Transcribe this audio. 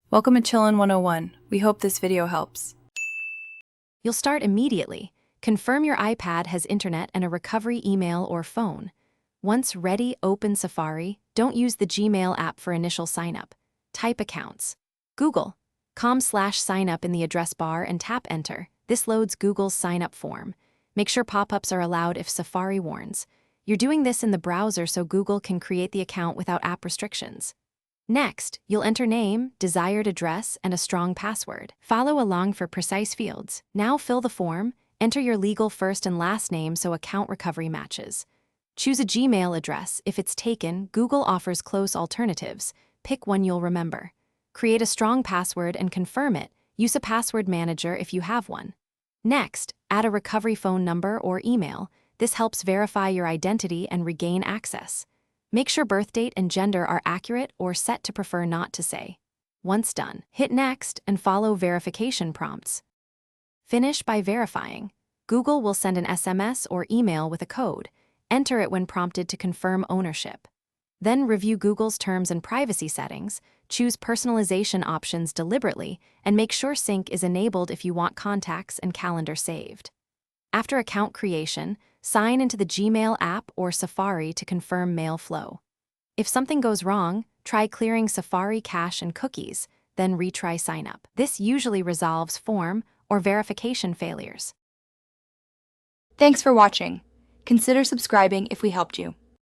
Welcome to Chillin' 101. We hope this video helps. You'll start immediately. Confirm your iPad has internet and a recovery email or phone. Once ready, open Safari. Don't use the Gmail app for initial signup. Type accounts. Google.com/signup in the address bar and tap Enter. This loads Google's signup form. Make sure pop-ups are allowed if Safari warns. You're doing this in the browser so Google can create the account without app restrictions. Next, you'll enter name, desired address, and a strong password. Follow along for precise fields. Now fill the form. Enter your legal first and last name so account recovery matches. Choose a Gmail address. If it's taken, Google offers close alternatives. Pick one you'll remember. Create a strong password and confirm it. Use a password manager if you have one. Next, add a recovery phone number or email. This helps verify your identity and regain access. Make sure birth date and gender are accurate or set to prefer not to say. Once done, hit Next and follow verification prompts. Finish by verifying. Google will send an SMS or email with a code. Enter it when prompted to confirm ownership. Then review Google's terms and privacy settings, choose personalization options deliberately, and make sure sync is enabled if you want contacts and calendar saved. After account creation, sign into the Gmail app or Safari to confirm mail flow. If something goes wrong, try clearing Safari cache and cookies, then retry signup. This usually resolves form or verification failures. Thanks for watching. Consider subscribing if we helped you.